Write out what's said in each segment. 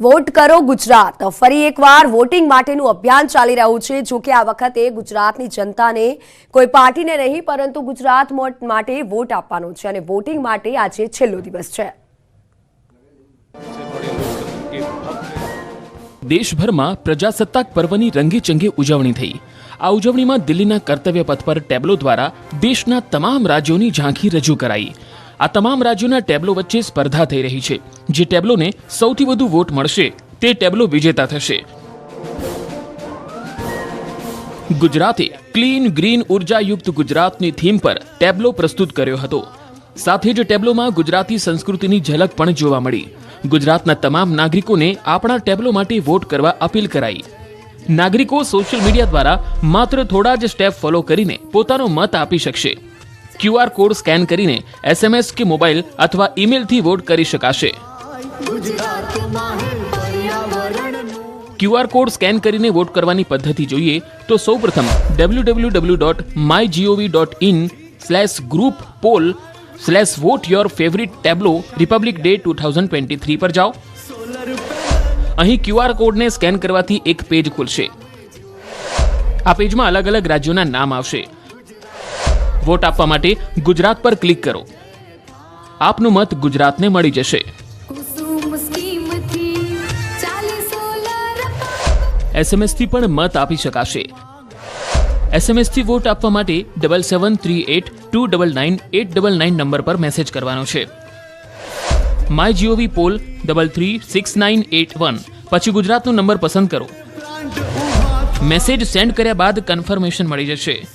Vote કરો ગુજરાત ફરી એકવાર વોટિંગ માટેનું અભિયાન ચાલી રહ્યું છે। જો કે આ વખતે ગુજરાતની જનતાને કોઈ પાર્ટીને નહીં પરંતુ ગુજરાત માટે વોટ આપવાનો છે અને વોટિંગ માટે આજે છેલ્લો દિવસ છે। દેશભરમાં પ્રજાસત્તાક પર્વની રંગેચંગે ઉજવણી થઈ। આ ઉજવણીમાં દિલ્હીના કર્તવ્ય પથ પર ટેબ્લો દ્વારા દેશના તમામ રાજ્યોની ઝાંખી રજૂ કરાઈ। આ તમામ રાજ્યોના ટેબ્લો વચ્ચે સ્પર્ધા થઈ રહી છે। જે ટેબ્લોને સૌથી વધુ વોટ મળશે તે ટેબ્લો વિજેતા થશે। ગુજરાતે ક્લીન ગ્રીન ઉર્જાયુક્ત ગુજરાતની થીમ પર ટેબ્લો પ્રસ્તુત કર્યો હતો। સાથે જ ટેબ્લોમાં ગુજરાતી સંસ્કૃતિની ઝલક પણ જોવા મળી। ગુજરાતના તમામ નાગરિકોને આપણા ટેબ્લો માટે વોટ કરવા અપીલ કરાઈ। નાગરિકો સોશિયલ મીડિયા દ્વારા માત્ર થોડા જ સ્ટેપ ફોલો કરીને પોતાનો મત આપી શકશે। ક્યુઆર કોડ સ્કેન કરીને એસએમએસ કે મોબાઈલ અથવા ઈમેલથી વોટ કરી શકાશે। ક્યુઆર કોડ સ્કેન કરીને વોટ કરવાની પદ્ધતિ જોઈએ તો સૌપ્રથમ www.mygov.in/group-poll/vote-your-favorite tableau Republic Day 2023 પર જાઓ। અહીં ક્યુઆર કોડને સ્કેન કરવાથી એક પેજ ખુલશે। આ પેજમાં અલગ અલગ રાજ્યોના નામ આવશે। વોટ આપવા માટે ગુજરાત પર ક્લિક કરો। આપનું મત ગુજરાતને મળી જશે। એસએમએસ થી પણ મત આપી શકાશે। એસએમએસ થી વોટ આપવા માટે 7738299899 નંબર પર મેસેજ કરવાનો છે। માય પોલ 336981 પછી ગુજરાતનો નંબર પસંદ કરો। મેસેજ સેન્ડ કર્યા બાદ કન્ફર્મેશન મળી જશે।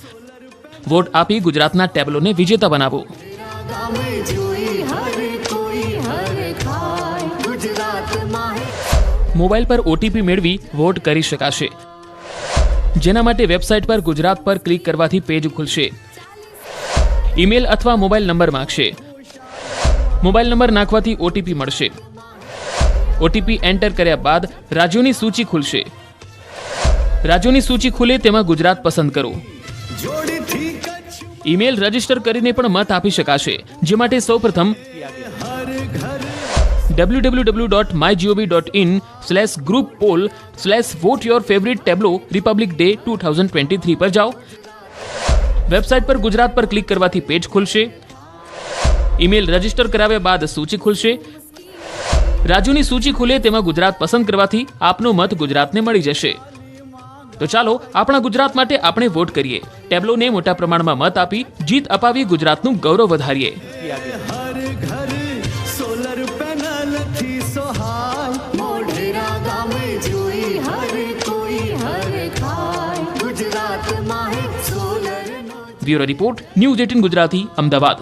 વોટ આપી ગુજરાતના ટેબ્લોને વિજેતા બનાવો। મોબાઈલ પર ઓટીપી મેળવી વોટ કરી શકાશે। જેના માટે વેબસાઇટ પર ગુજરાત પર ક્લિક કરવાથી પેજ ખુલશે। ઈમેલ અથવા મોબાઈલ નંબર માંગશે। મોબાઈલ નંબર નાખવાથી ઓટીપી મળશે। ઓટીપી એન્ટર કર્યા બાદ રાજ્યોની સૂચિ ખુલશે। રાજ્યોની સૂચિ ખુલે તેમાં ગુજરાત પસંદ કરો। ઈમેલ રજીસ્ટર કરીને પણ મત આપી શકાશે। જે માટે સૌપ્રથમ www.mygov.in/group-poll/vote-your-favorite tableau Republic Day 2023 પર જાઓ। વેબસાઇટ પર ગુજરાત પર ક્લિક કરવાથી પેજ ખુલશે। ઈમેલ રજીસ્ટર કરાવ્યા બાદ સૂચિ ખુલશે। રાજ્યોની સૂચિ ખુલે તેમાં ગુજરાત પસંદ કરવાથી આપનો મત ગુજરાતને મળી જશે। તો ચાલો આપણા ગુજરાત માટે આપણે વોટ કરીએ। ટેબ્લોને મોટા પ્રમાણમાં મત આપી જીત અપાવી ગુજરાતનું ગૌરવ વધારીએ। Bureau report news 18 Gujarati Ahmedabad.